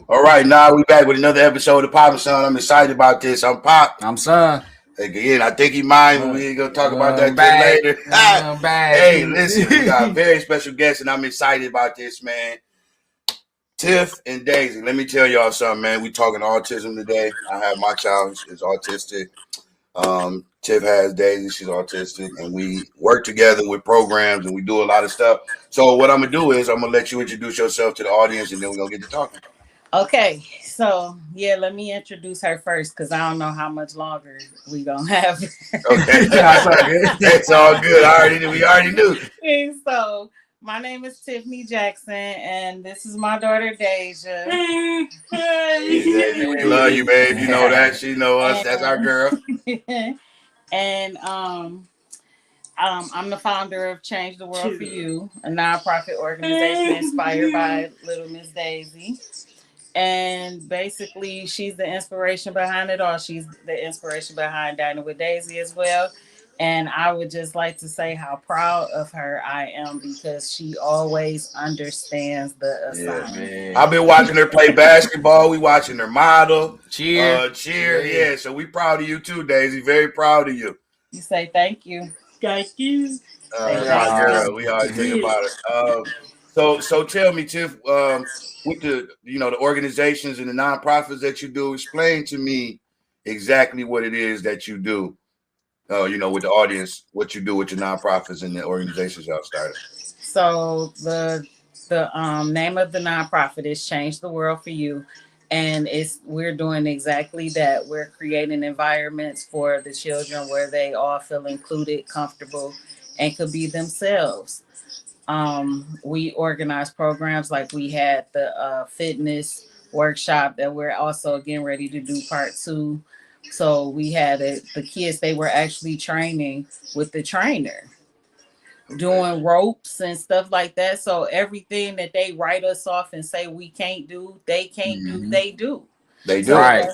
All right, now we back with another episode of Pop and Son. I'm excited about this. I'm Pop. I'm Son. Again, I think he mind, but we ain't gonna talk about that till Back. later. Back. Hey, listen, we got a very special guest, and I'm excited about this, man. Tiff and Daisi. Let me tell y'all something, man. We talking autism today. I have my child is autistic. Tiff has Daisi, she's autistic, and we work together with programs and we do a lot of stuff. So what I'm gonna do is I'm gonna let you introduce yourself to the audience, and then we're gonna get to talking. Okay, so let me introduce her first because I don't know how much longer we gonna have. Okay, that's all good. We already knew. So my name is Tiffany Jackson, and this is my daughter Deja. We love you, babe. You know that. She know us. That's our girl. And I'm the founder of Change the World for You, a nonprofit organization inspired by Little Miss Daisy. And basically, she's the inspiration behind it all. She's the inspiration behind Dining with Daisy as well. And I would just like to say how proud of her I am because she always understands the assignment. Yeah, I've been watching her play basketball. We watching her model, cheer. Yeah, so we proud of you too, Daisy. Very proud of you. You say thank you. Thank you. Girl, we always think about it. So tell me, Tiff, with the organizations and the nonprofits that you do, explain to me exactly what it is that you do. With the audience, what you do with your nonprofits and the organizations y'all started. So the name of the nonprofit is Change the World for You, and we're doing exactly that. We're creating environments for the children where they all feel included, comfortable, and could be themselves. We organize programs like we had the fitness workshop that we're also getting ready to do part 2. So we had the kids, they were actually training with the trainer, doing ropes and stuff like that. So everything that they write us off and say we can't do, they can't do, they do. They do. So right.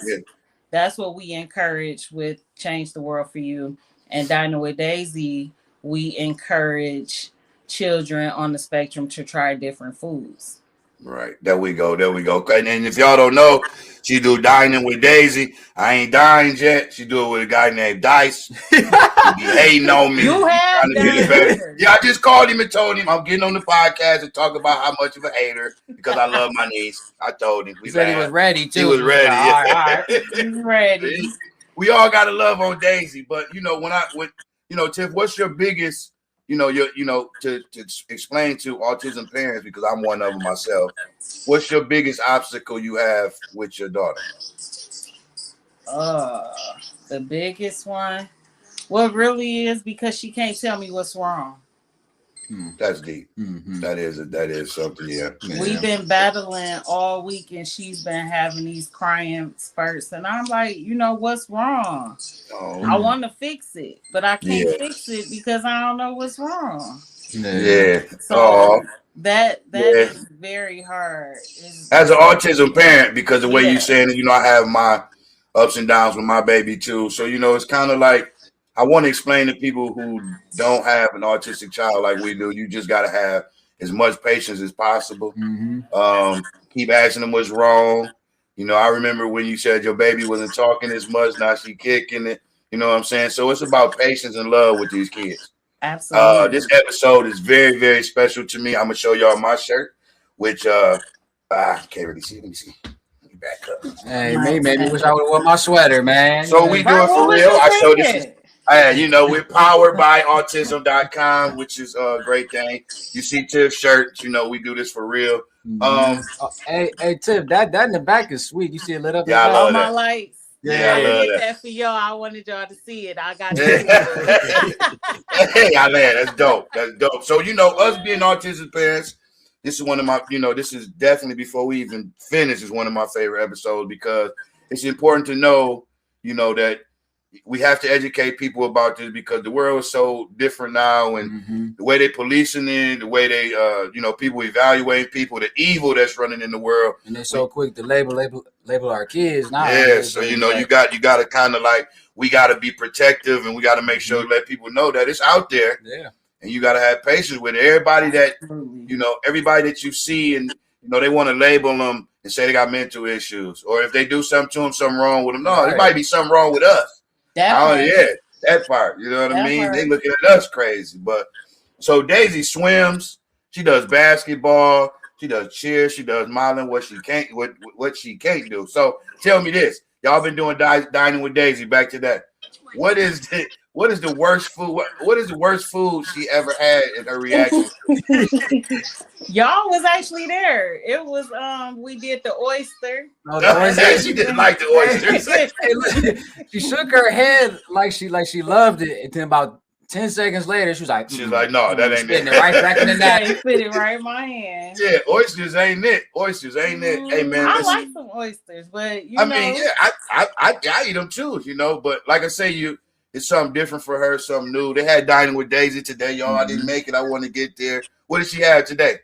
That's what we encourage with Change the World for You. And Dining with Daisy, we encourage children on the spectrum to try different foods. Right. There we go. And if y'all don't know, she do Dining with Daisy. I ain't dined yet. She do it with a guy named Daisi. He be hating on me. You have that. Yeah, I just called him and told him I'm getting on the podcast and talk about how much of a hater because I love my niece. I told him. He said he was ready too. He was ready. All right. He's ready. We all got to love on Daisy, but Tiff, what's your biggest to explain to autism parents, because I'm one of them myself, what's your biggest obstacle you have with your daughter? The biggest one, really is because she can't tell me what's wrong. That's deep. Mm-hmm. That is something. Yeah. We've been battling all week, and she's been having these crying spurts, and I'm like, what's wrong? I want to fix it, but I can't fix it because I don't know what's wrong. Yeah. So that is very hard. As an autism parent, because the way you're saying it, I have my ups and downs with my baby too. So it's kind of like, I want to explain to people who don't have an autistic child like we do, you just got to have as much patience as possible. Mm-hmm. Keep asking them what's wrong. I remember when you said your baby wasn't talking as much, now she kicking it. You know what I'm saying? So it's about patience and love with these kids. Absolutely. This episode is very, very special to me. I'm going to show y'all my shirt, which I can't really see. Let me see. Let me back up. Hey, maybe wish I would have worn my sweater, man. So we do it for real. I show this. We're powered by autism.com, which is a great thing. You see Tiff's shirt, we do this for real. Hey Tiff, that in the back is sweet. You see it lit up? Yeah, I love my lights. Yeah, I did that for y'all. I wanted y'all to see it. I got it. Hey, I love that's dope. That's dope. So us being autistic parents, this is one of my, this is definitely, before we even finish, is one of my favorite episodes, because it's important to know, that we have to educate people about this, because the world is so different now, and the way they policing it, the way they, people evaluating people, the evil that's running in the world, and they're so quick to label our kids now. Yeah, so you got to kind of like, we got to be protective, and we got to make sure to let people know that it's out there. Yeah, and you got to have patience with it. Everybody that everybody that you see, and they want to label them and say they got mental issues, or if they do something to them, something wrong with them. No, Right. there might be something wrong with us. That Yeah, that part. You know what I That mean? part. They looking at us crazy. But so Daisy swims. She does basketball. She does cheer. She does modeling. What she can't do. So tell me this: y'all been doing dining with Daisy. Back to that. What is the worst food? What is the worst food she ever had in her reaction? Y'all was actually there. It was we did the oyster. No, the oyster. She didn't like the oysters. Hey, look, she shook her head like she loved it, and then about 10 seconds later, she was like, She's like, no, that ain't spitting it. it right back in the They neck. fit it right in my hand. Yeah, oysters ain't it. Oysters ain't it. Hey man, I listen. like some oysters, but I mean, yeah, I eat them too, you know. But like I say, it's something different for her, something new. They had dining with Daisy today, y'all. I didn't make it. I want to get there. What did she have today?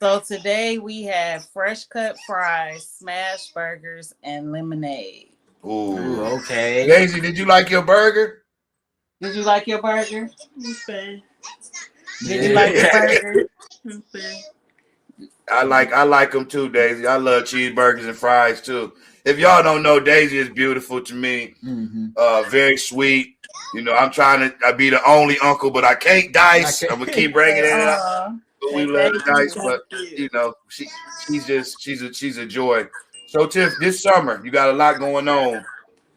So today we had fresh cut fries, smash burgers, and lemonade. Ooh, okay. Daisy, did you like your burger? Did you like your burger? Okay. Did you like your burger? Okay. I like them too, Daisy. I love cheeseburgers and fries too. If y'all don't know, Daisy is beautiful to me. Very sweet. You know, I'm trying to be the only uncle, but I can't dice. I'm gonna keep bringing it up. We love dice, but you know, she's a joy. So Tiff, this summer you got a lot going on.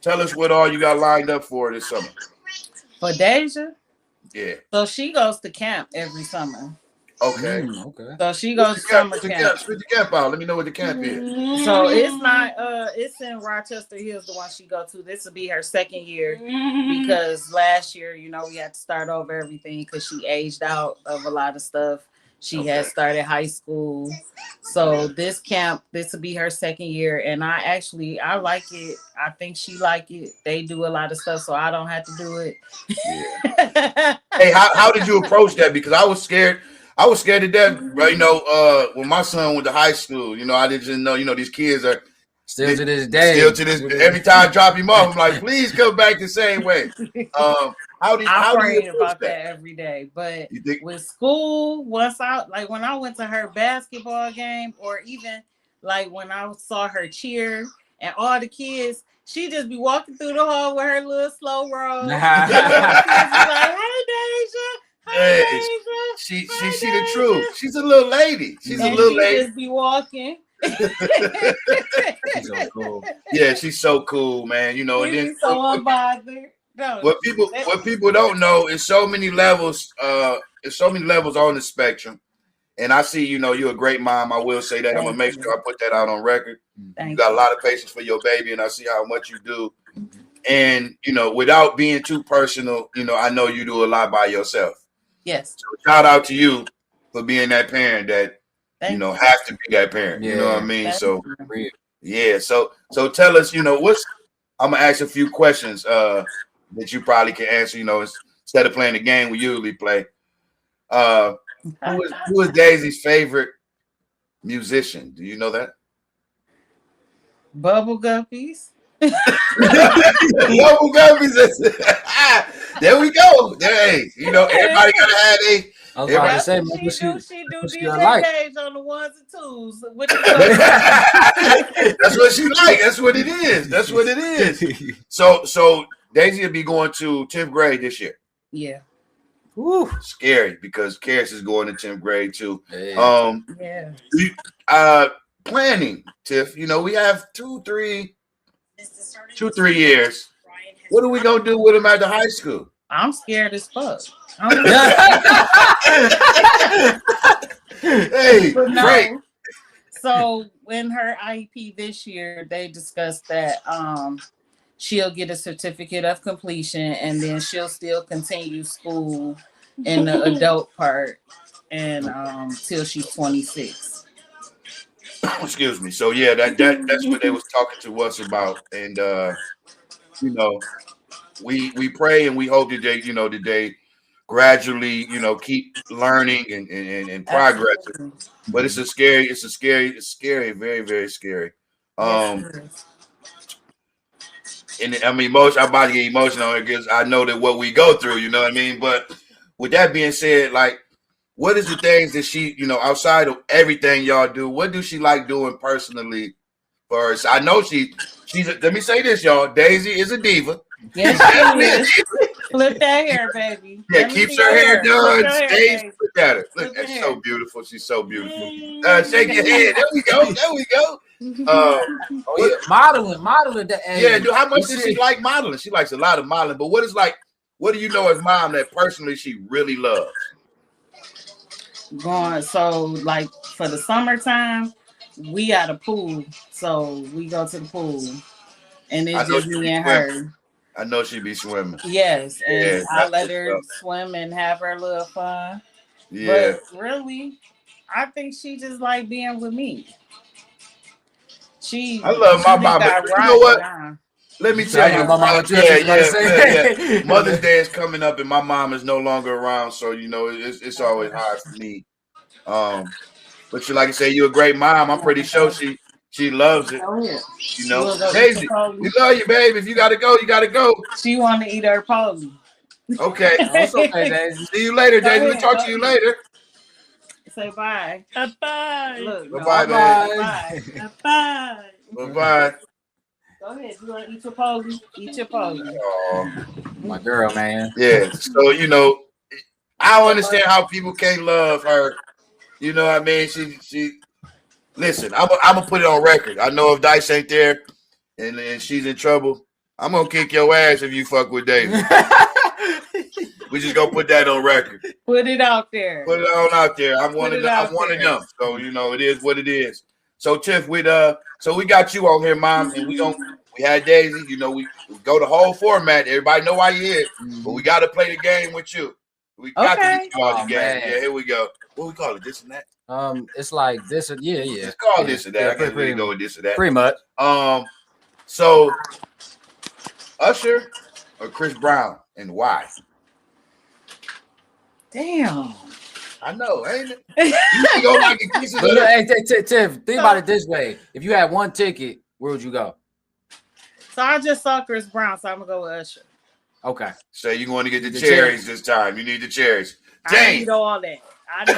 Tell us what all you got lined up for this summer. For Deja? Yeah. So she goes to camp every summer. Okay. Okay. So she goes to summer camp. Spit the camp out. Let me know what the camp is. So it's not it's in Rochester Hills, the one she go to. This will be her second year because last year, you know, we had to start over everything because she aged out of a lot of stuff. She had started high school. So this camp, this will be her second year. And I like it. I think she like it. They do a lot of stuff, so I don't have to do it. Yeah. Hey, how did you approach that? Because I was scared. I was scared to death, you know, when my son went to high school. You know, I didn't know, you know, these kids are still to this day. Every time I drop him off, I'm like, please come back the same way. How do you about that every day? But with school, when I went to her basketball game, or even like when I saw her cheer and all the kids, she just be walking through the hall with her little slow roll. Like, hey Deja. Hey, she the truth. She's a little lady. She's a little lady. Just be walking. She's so cool. Yeah, she's so cool, man. You know, We and then be so unbothered. No, what people don't know is so many levels. There's so many levels on the spectrum. And I see, you know, you're a great mom. I will say that. I'm gonna make sure I put that out on record. You got a lot of patience for your baby, and I see how much you do. And you know, without being too personal, you know, I know you do a lot by yourself. Yes. So shout out to you for being that parent that you know have to be that parent. You know what I mean? So yeah. So tell us, you know, I'm gonna ask a few questions that you probably can answer. You know, instead of playing the game we usually play. Who is Daisy's favorite musician? Do you know that? Bubble Guppies. Bubble Guppies. There we go. Hey, you know, everybody gotta have a. I was about to say, she do DJ Days on the ones and twos. That's what she like. That's what it is. That's what it is. So Daisy will be going to 10th grade this year. Yeah. Woo. Scary because Karis is going to 10th grade too. Planning, Tiff. You know, we have 2-3 years. What are we gonna do with him after high school? I'm scared as fuck. Hey, great. So in her IEP this year, they discussed that she'll get a certificate of completion, and then she'll still continue school in the adult part, and till she's 26. Excuse me. So yeah, that's what they was talking to us about, and you know, we pray and we hope that they gradually, you know, keep learning and progressing. But it's scary, very, very scary. And I'm about to get emotional because I know that what we go through, you know what I mean? But with that being said, like, what is the things that she, outside of everything y'all do, what do she like doing personally for us? I know she's let me say this, y'all. Daisy is a diva. Yes, she is. Flip that hair, baby. Yeah, keeps her hair done. Stays. Look at her. Look, that's so beautiful. She's so beautiful. Shake your head. There we go. There we go. Modeling. Yeah, dude. How much does she like modeling? She likes a lot of modeling. But what do you know as mom that personally she really loves? So like for the summertime, we at a pool, so we go to the pool, and it's just me and her. I know she be swimming. Yes, and I let her swim and have her little fun. Yeah, but really, I think she just like being with me. I love my mom, but you know what? Let me tell you, Mother's Day is coming up, and my mom is no longer around, so it's always hard for me. But like I say, you're a great mom. I'm pretty sure she loves it. Oh, yeah. Daisy, we love you, babe. If you gotta go, you gotta go. She want to eat her pole. Okay. It's okay, Daisy. See you later, Daisy. We'll talk to you later. Say bye. Bye. Look, bye, babe. Bye. Bye. Bye. Go ahead. You want to eat your pole? Eat your pole. Oh, my girl, man. Yeah. So I don't understand how people can't love her. You know what I mean? She. Listen, I'm gonna put it on record. I know if Daisi ain't there and she's in trouble, I'm gonna kick your ass if you fuck with David. We just gonna put that on record. Put it out there. Put it on out there. I'm one of them. So it is what it is. So Tiff, so we got you on here, Mom, and we had Daisy. We go the whole format. Everybody know why you're here, but we got to play the game with you. We got to get you on the game. Man. Yeah, here we go. What we call it? This and that. It's like this. Yeah. It's called this or that. I can't really go with this or that. Pretty much. So Usher or Chris Brown, and why? Damn. I know, ain't it? You go like a piece of Hey, Tiff, think about it this way. If you had one ticket, where would you go? So I just saw Chris Brown, so I'm going to go with Usher. Okay. So you want to get the cherries this time. You need the cherries. I need all that. And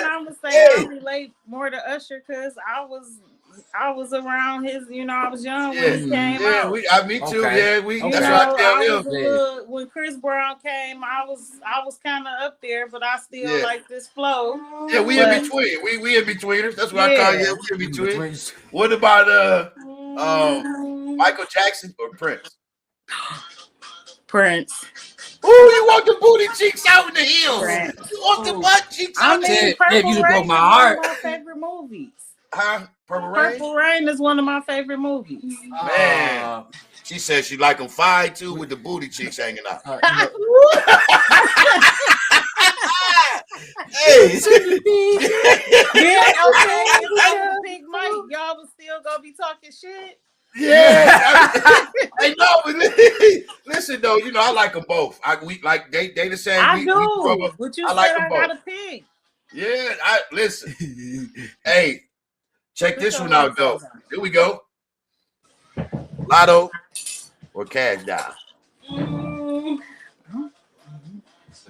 I'm going to say I relate more to Usher because I was around his, I was young when he came out. Me too. Okay. Yeah, that's what I tell him. When Chris Brown came, I was kind of up there, but I still like this flow. Yeah, we in between. We in betweeners. That's what I call you. We in between. What about Michael Jackson or Prince? Prince. Ooh, you want the booty cheeks out in the heels? Prince. You want the butt cheeks out in the heels? You broke my heart. One of my favorite movies. Huh? Purple Rain? Purple Rain is one of my favorite movies. Man. She said she like them fine too with the booty cheeks hanging out. Hey. Yeah, okay. Big Mike, y'all was still gonna be talking shit. Yeah, I know. But listen though, I like them both. They the same. I do. But you said I gotta pick. Yeah, listen. Hey, check this one out though. Here we go. Lotto or cash down.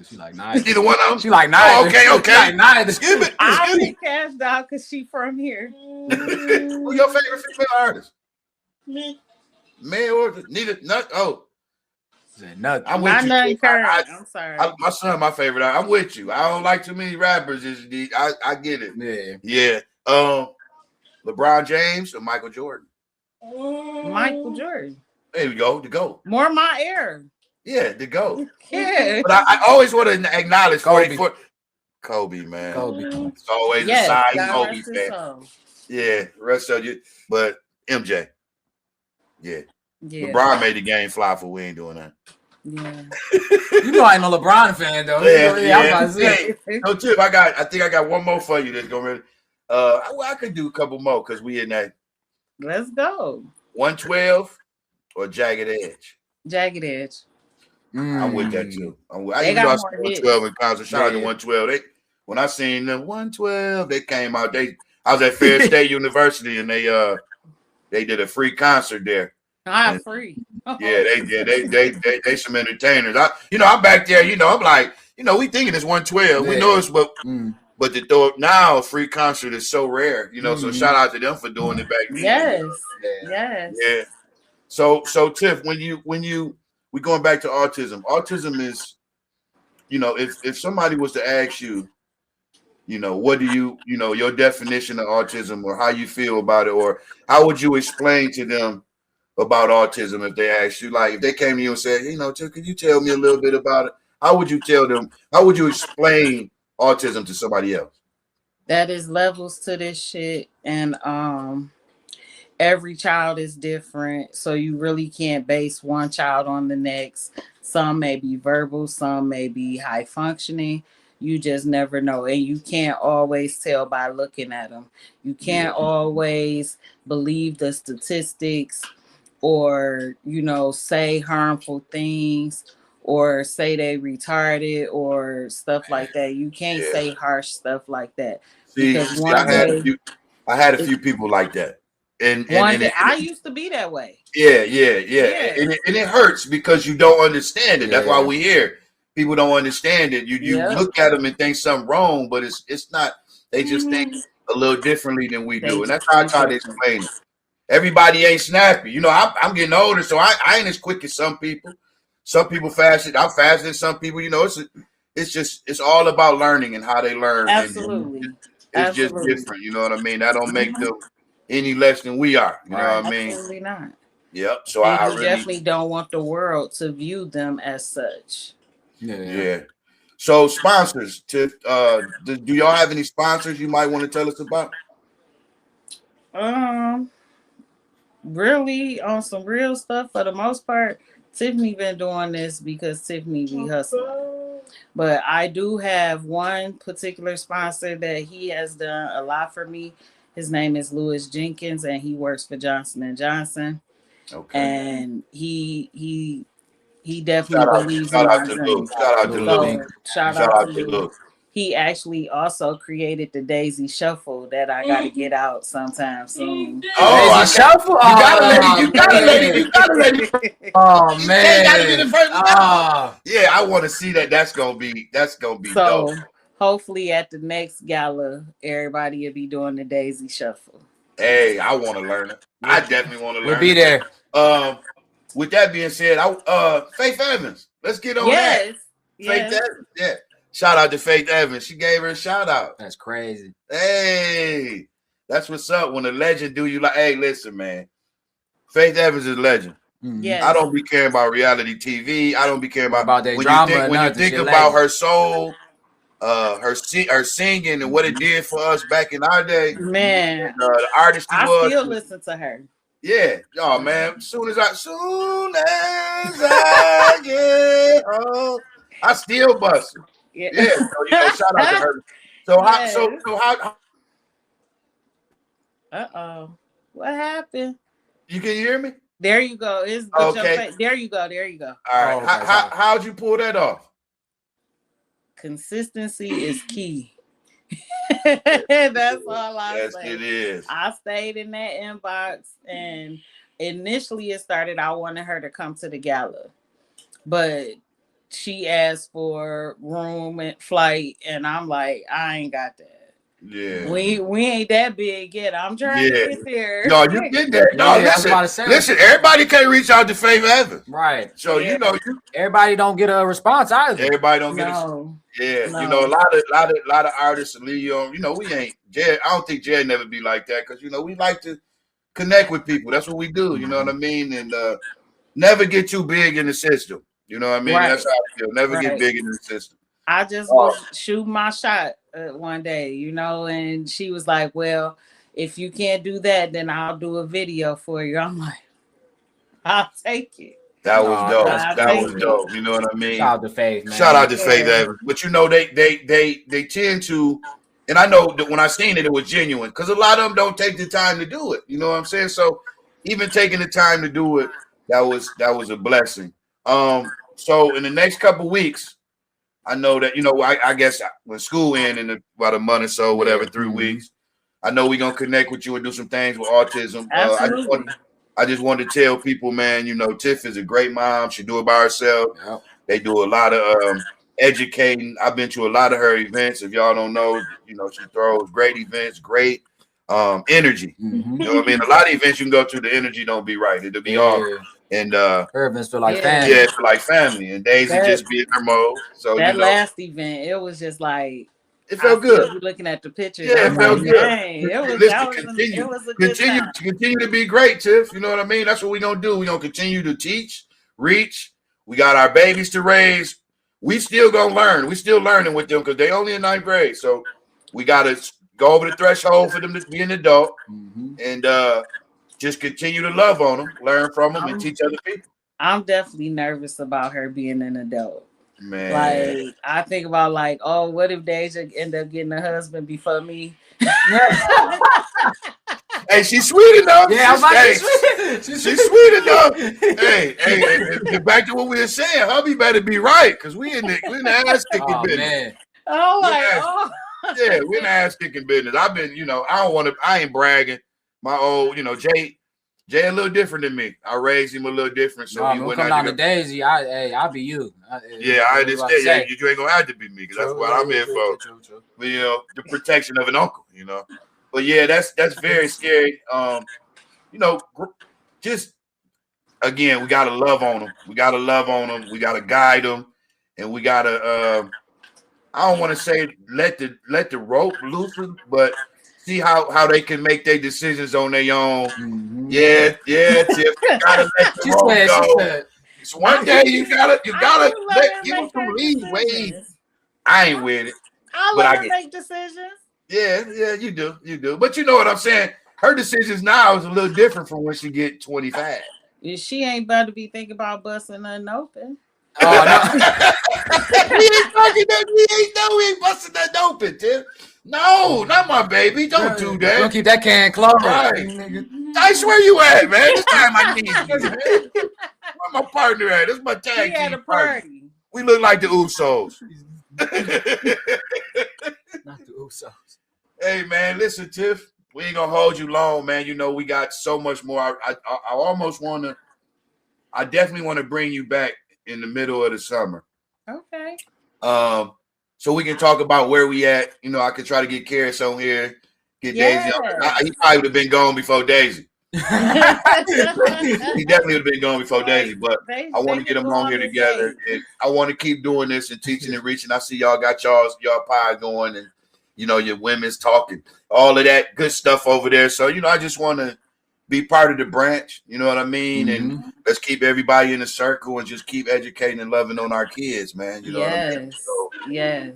She like nine. Either one of them. She like nine. Okay. Like nine. Excuse me. I pick cash down because she from here. Who's your favorite female artist? Me. Man or neither? Not. Oh. Nothing. I'm with you. I'm sorry. My son, my favorite. I'm with you. I don't like too many rappers. I get it. Yeah. LeBron James or Michael Jordan? Michael Jordan. There we go. The GOAT. More my air. Yeah, the GOAT. Yeah. But I always want to acknowledge Kobe, man. Kobe. It's always a side Kobe fan. Yeah, rest of you. But MJ. Yeah. LeBron made the game fly for we ain't doing that. Yeah. I ain't no LeBron fan though. Yeah. So Tiff, I think I got one more for you that's gonna I could do a couple more because we in that. Let's go. 112 or Jagged Edge? Jagged Edge. I'm with that too. I saw 112 in concert. Shout out to 112. When I seen them 112, they came out. I was at Fair State University and they did a free concert there. Free. Yeah, they did. They some entertainers. I'm back there. I'm like, you know, we thinking it's 112. We know it's but to throw it now, free concert is so rare, you know. So shout out to them for doing it back then. Yes, yes. Yeah. So Tiff, we going back to autism. Autism is, you know, if somebody was to ask you, you know, what do you know, your definition of autism or how you feel about it, or how would you explain to them about autism if they asked you, like if they came to you and said, you know, Tiff, could you tell me a little bit about it? How would you tell them? How would you explain autism to somebody else? That is levels to this shit, and every child is different, so you really can't base one child on the next. Some may be verbal, some may be high functioning. You just never know, and you can't always tell by looking at them. You can't always believe the statistics, or say harmful things, or say they retarded or stuff like that. You can't say harsh stuff like that. Because I had a few people like that. And I used to be that way. Yeah. And it hurts because you don't understand it. That's why we here. People don't understand it. You look at them and think something wrong, but it's not. They just think a little differently than we do. And that's how I try to explain it. Everybody ain't snappy. You know, I'm getting older, so I ain't as quick as some people. Some people faster. I'm faster than some people. You know, it's all about learning and how they learn. Absolutely. And it's just different. You know what I mean? That don't make them any less than we are. You know what I mean? Absolutely not. Yep. So I really definitely don't want the world to view them as such. Yeah. So sponsors, do y'all have any sponsors you might want to tell us about? Really on some real stuff for the most part. Tiffany been doing this because Tiffany be hustling. But I do have one particular sponsor that he has done a lot for me. His name is Lewis Jenkins, and he works for Johnson & Johnson. Okay. And he definitely believes in my dream. Shout out to Luke. He actually also created the Daisi Shuffle that I got to get out sometime soon. Daisi Shuffle? You gotta let it. Oh man! You gotta be the first one. Yeah, I want to see that. That's gonna be dope. Hopefully, at the next gala, everybody will be doing the Daisi Shuffle. Hey, I want to learn it. I definitely want to learn. We'll be there. With that being said, Faith Evans. Let's get on that. Faith Evans. Yeah. Shout out to Faith Evans. She gave her a shout out. That's crazy. Hey, that's what's up. When a legend do you like, hey, listen, man. Faith Evans is a legend. Yes. I don't be caring about reality TV. I don't be caring about that drama. When you think about her soul, her singing and what it did for us back in our day. Man, the artist I was. still listen to her. Yeah, oh man. Soon as I get home, I still bust it. Yeah. So shout out to her. So how? What happened? You can hear me? There you go. It's okay. There you go. All right. How'd you pull that off? Consistency is key. That's all I say. Yes, it is. I stayed in that inbox, and initially it started, I wanted her to come to the gala, but she asked for room and flight, and I'm like, I ain't got that. Yeah, we ain't that big yet. I'm trying to get there. No, you get there. No, listen. Everybody can't reach out to Faith Evans, right? So everybody don't get a response either. Everybody don't get a a lot of artists leave you on. You know, we ain't. Jed, I don't think Jed never be like that because we like to connect with people. That's what we do. You know what I mean? And never get too big in the system. You know what I mean? Right. That's how I feel. Never get big in the system. I just was shooting my shot one day, and she was like, well, if you can't do that, then I'll do a video for you. I'm like, I'll take it. That was dope. That was dope. You know what I mean? Shout out to Faith, man. Shout out to Faith Evans. But they tend to, and I know that when I seen it, it was genuine because a lot of them don't take the time to do it. You know what I'm saying? So even taking the time to do it, that was a blessing. So in the next couple weeks, I know that, I guess when school ends in about a month or so, whatever, 3 weeks, I know we're going to connect with you and do some things with autism. I just want to tell people, man, Tiff is a great mom. She do it by herself. Yep. They do a lot of educating. I've been to a lot of her events. If y'all don't know, you know, she throws great events, great energy. Mm-hmm. You know what I mean? A lot of events you can go to, the energy don't be right. It'll be off. And her events feel like Yeah. family. yeah, it's like family. And Daisy just be in her mode. So That you know, last event, it was just like it felt I still good. be looking at the pictures. Yeah, it I'm felt like, good. dang, it Listen, was a good time. continue to be great, Tiff. You know what I mean? That's what we're gonna do. We're gonna continue to teach, reach. We got our babies to raise. We still gonna learn. We still learning with them because they only in 9th grade. So we gotta go over the threshold for them to be an adult and just continue to love on them, learn from them, and teach other people. I'm definitely nervous about her being an adult. Man, Like I think about like, oh, what if Deja end up getting a husband before me? hey, she's sweet enough. Yeah, I was like, she's sweet enough. hey, back to what we were saying. Hubby better be right because we in the ass kicking business. Man. Oh my Yeah, we're in the ass kicking business. I've been, you know, I ain't bragging. My old, you know, Jay a little different than me. I raised him a little different. So he come down to Daisy. I'll be you. I understand. Yeah, you ain't gonna have to be me because that's what I'm here for. True. But, you know, the protection of an uncle, you know. But yeah, that's very scary. You know, just again, we gotta love on them. We gotta guide them, and we gotta. I don't want to say let the rope loose, but see how they can make their decisions on their own. Mm-hmm. Yeah, Tiff, gotta let the rope go. So one day you gotta give them some leeway. I ain't with it. I let her make decisions. Yeah, you do. But you know what I'm saying? Her decisions now is a little different from when she get 25. She ain't about to be thinking about busting nothing open. Oh no. we ain't busting nothing open, Tiff. No, not my baby. Don't do that. Don't keep that can closed. Right. Dice, where you at, man? This time I need you, man. Where my partner at? This is my tag team at a party. We look like the Usos. Not the Usos. Hey, man, listen, Tiff. We ain't gonna hold you long, man. You know we got so much more. I almost want to. I definitely want to bring you back in the middle of the summer. Okay. So we can talk about where we at. You know, I could try to get Karis on here, get Daisy on. He probably would have been gone before Daisy. He definitely would have been gone before Daisy, but I want to get them on here together. And I want to keep doing this and teaching and reaching. I see y'all got y'all pie going and, you know, your women's talking, all of that good stuff over there. So, you know, I just want to be part of the branch, you know what I mean? And let's keep everybody in a circle and just keep educating and loving on our kids, man. You know what I mean? So, yes.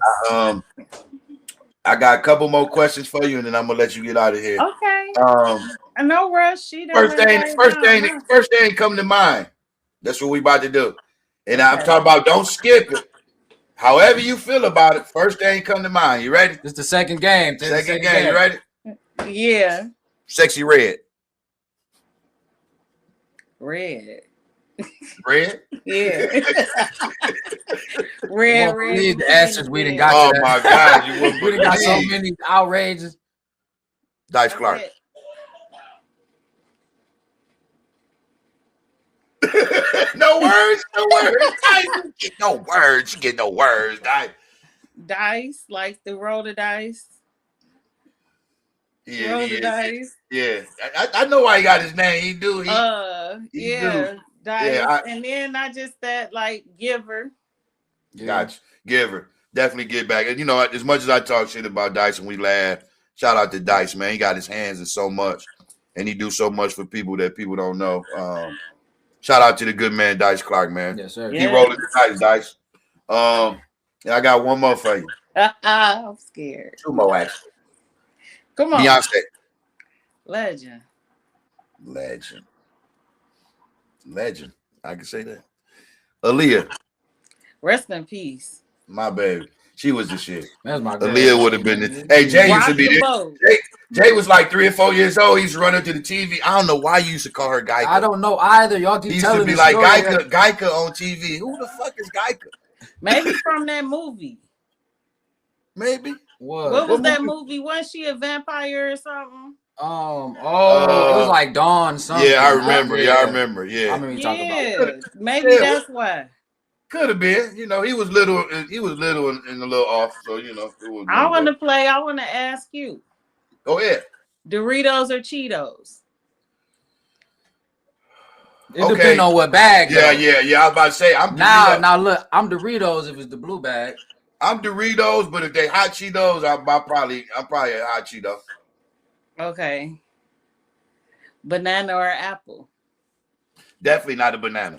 I got a couple more questions for you, and then I'm gonna let you get out of here. Okay. No rush. First thing come to mind. That's what we about to do. And I'm talking about don't skip it. However you feel about it, first thing come to mind. You ready? This is the second game. Second game. You ready? Yeah. Sexy red. Red? Yeah. Red. Read the answers we done got. Oh my God, you we done got so many outrages. Dice Clark. No words. You get no words. Dice, like the roll of dice. Yeah, roll the dice. Yeah, I know why he got his name. He do. Dice. Yeah, and then not just that, like giver. Gotcha. Giver. Definitely get back. And you know, as much as I talk shit about Dice and we laugh, shout out to Dice, man. He got his hands in so much, and he do so much for people that people don't know. Shout out to the good man, Dice Clark, man. Yes, sir. Keep rolling the dice. And I got one more for you. I'm scared. Two more, actually. Come on. Beyonce. Legend. I can say that. Aaliyah. Rest in peace. My baby. She was the shit. That's my girl. Aaliyah would have been there. Hey, Jay used to be there. Jay was like 3 or 4 years old. He used to run up to the TV. I don't know why you used to call her Geico. I don't know either. Y'all keep telling me. He used to be like Geico on TV. Who the fuck is Geico? Maybe from that movie. Maybe. What was that movie? Was she a vampire or something? It was like Dawn something. Yeah, I remember. Yeah, I remember. Yeah. I remember you talking about it. Maybe that's why. Could have been. You know, he was little. He was little and a little off. So you know, it was. I want to play. I want to ask you. Go ahead. Doritos or Cheetos? It depends on what bag. Yeah. I was about to say I'm now. Look, I'm Doritos if it's the blue bag. I'm Doritos, but if they hot Cheetos, I'm probably a hot Cheeto. Okay. Banana or apple? Definitely not a banana.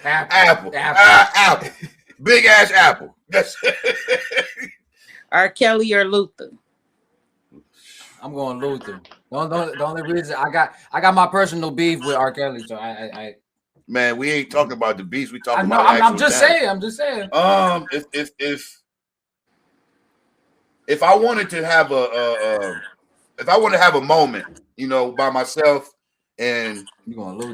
Apple. Apple. Big ass apple. That's R. Kelly or Luther? I'm going Luther. The only reason I got my personal beef with R. Kelly, so I man, we ain't talking about the beats. We talking about. I'm just saying. If I wanted to have a moment, you know, by myself and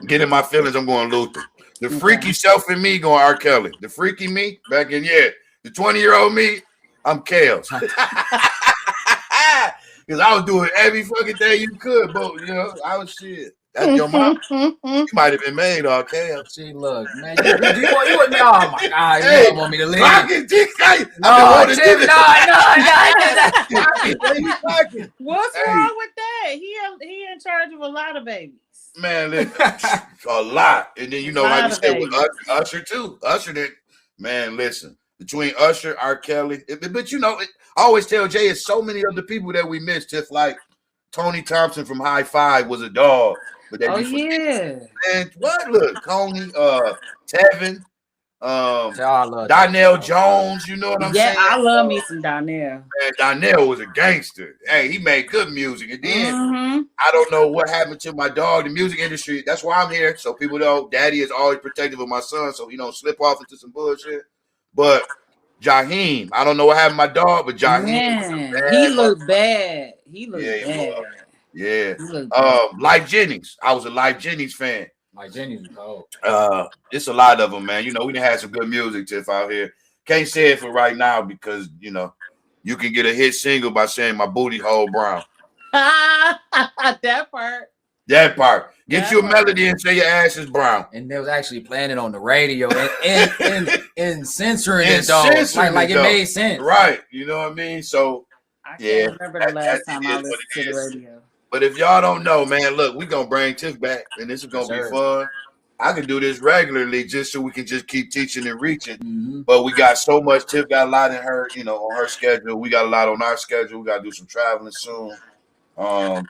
get in my feelings, I'm going Luther. The freaky self in me going R. Kelly. The freaky me back in the 20-year-old me, I'm Kales. Because I was doing every fucking thing you could, but you know, I was shit. That's your mom. You might have been made, okay? See, look, man, you want me? Oh my God, you don't want me to leave? What's wrong with that? He in charge of a lot of babies. Man, listen, a lot. And then you know, like we said with Usher too. Usher did. Man, listen, between Usher, R. Kelly, but you know, I always tell Jay, it's so many other people that we missed. Just like Tony Thompson from High Five was a dog. But man, what? Look, Coney, Tevin, Donnell Jones. You know what I'm saying? Yeah, I love me some Donnell. Man, Donnell was a gangster. Hey, he made good music. And then I don't know what happened to my dog, the music industry. That's why I'm here. So people know Daddy is always protective of my son, so he don't slip off into some bullshit. But Jaheim, I don't know what happened to my dog, but Jaheim, he looked bad. He looked bad. Yeah. Life Jennings. I was a Life Jennings fan. Life Jennings is cold. It's a lot of them, man. You know, we done had some good music, Tiff, out here. Can't say it for right now because, you know, you can get a hit single by saying my booty hole brown. That part. Get you a melody and say your ass is brown. And they was actually playing it on the radio and censoring it, though. Like it made sense. Right. You know what I mean? So, I can't remember the last time I listened to the radio. But if y'all don't know, man, look, we're going to bring Tiff back, and this is going to be fun. I can do this regularly just so we can just keep teaching and reaching. But we got so much. Tiff got a lot in her, you know, on her schedule. We got a lot on our schedule. We got to do some traveling soon. We're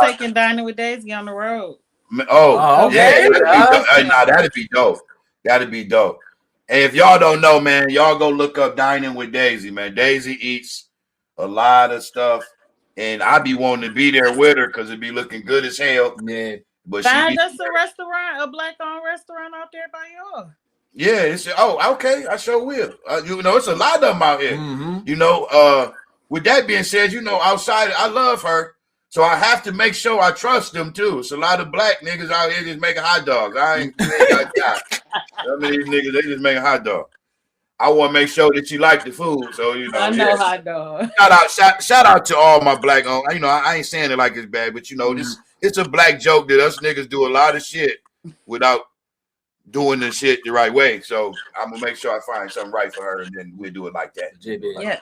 taking Dining with Daisy on the road. Okay. Yeah, that'd be dope. That'd be dope. And if y'all don't know, man, y'all go look up Dining with Daisy, man. Daisy eats a lot of stuff. And I be wanting to be there with her because it be looking good as hell. Yeah. But find us a restaurant, a black-owned restaurant out there by y'all. Yeah. Okay. I sure will. You know, it's a lot of them out here. You know, with that being said, you know, outside, I love her. So I have to make sure I trust them, too. It's a lot of black niggas out here just making hot dogs. I mean, these niggas, they just making hot dogs. I want to make sure that you like the food, so you know. I know hot dog. Shout out to all my black owned. You know, I ain't saying it like it's bad, but you know, it's a black joke that us niggas do a lot of shit without doing the shit the right way. So I'm gonna make sure I find something right for her, and then we'll do it like that. Legit business.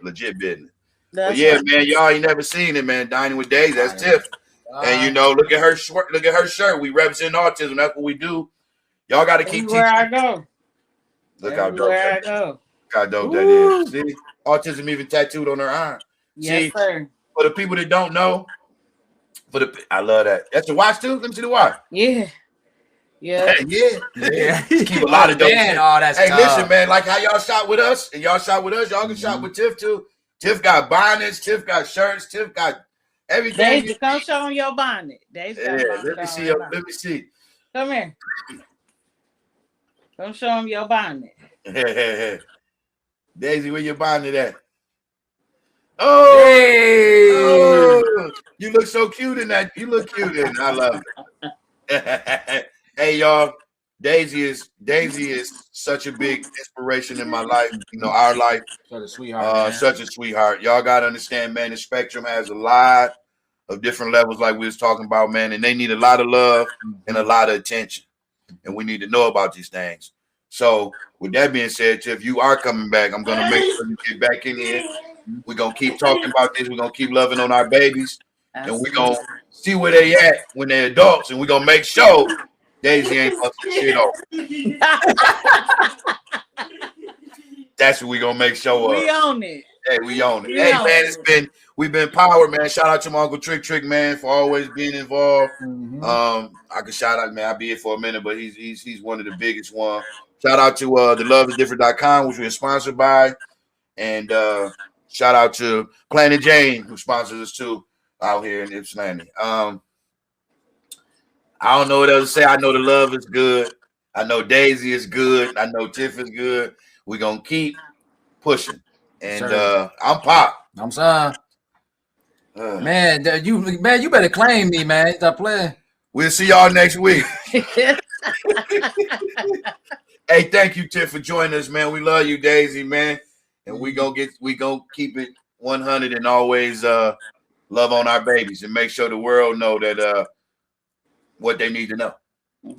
Legit business. But yeah, man, y'all ain't never seen it, man. Dining with Daisy, that's Tiff. And you know, look at her shirt. We represent autism. That's what we do. Y'all got to keep teaching. Where I go. Look how dope that is. Look how dope that is. See, autism even tattooed on her arm. Yes, sir. For the people that don't know, I love that. That's the watch too. Let me see the watch. Yeah. Keep a lot of dope shit. Hey, listen, man. Like how y'all shot with us, and y'all shot with us. Y'all can shop with Tiff too. Tiff got bonnets. Tiff got shirts. Tiff got everything. Daisy, come show them your bonnet. Daisy, let me see. Let me see. Come here. Come show them your bonnet. Daisy, where your bonnet at? Oh, you look so cute in that. You look cute in it. I love it. Hey, y'all. Daisy is such a big inspiration in my life. You know, our life. Such a sweetheart. Such a sweetheart. Y'all gotta understand, man. The spectrum has a lot of different levels, like we was talking about, man, and they need a lot of love and a lot of attention. and we need to know about these things. So with that being said, Tiff, you are coming back. I'm gonna make sure you get back in here. We're gonna keep talking about this. We're gonna keep loving on our babies, and we're gonna see where they at when they're adults, and we're gonna make sure Daisy ain't busting shit off. That's what we gonna make sure of. We own it. Hey, we own it. Hey, man, we've been powered, man. Shout out to my Uncle Trick, man, for always being involved. I could shout out, man. I'll be here for a minute, but he's one of the biggest one. Shout out to the loveisdifferent.com, which we're sponsored by, and shout out to Planet Jane, who sponsors us too out here in Ypsilanti. I don't know what else to say. I know the love is good. I know Daisy is good. I know Tiff is good. We're gonna keep pushing. And I'm Pop. I'm sorry. Man, you better claim me, man. Stop playing. We'll see y'all next week. Hey, thank you, Tiff, for joining us, man. We love you, Daisy, man. And we gonna keep it 100 and always love on our babies and make sure the world know that what they need to know.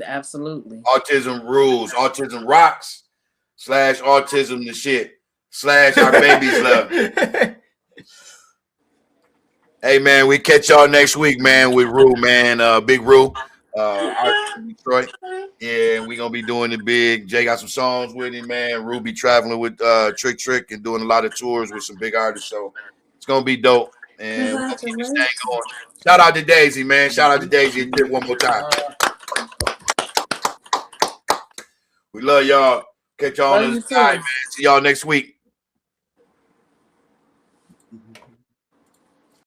Absolutely. Autism rules. Autism rocks. / autism the shit. / our babies love. Hey, man, we catch y'all next week, man, with Rue, man. Big Rue. Detroit. Yeah, and we're gonna be doing it big. Jay got some songs with him, man. Rue be traveling with Trick and doing a lot of tours with some big artists. So it's gonna be dope. And we'll keep this thing going. Shout out to Daisy, man. Shout out to Daisy one more time. We love y'all. Catch y'all on the side, man. See y'all next week.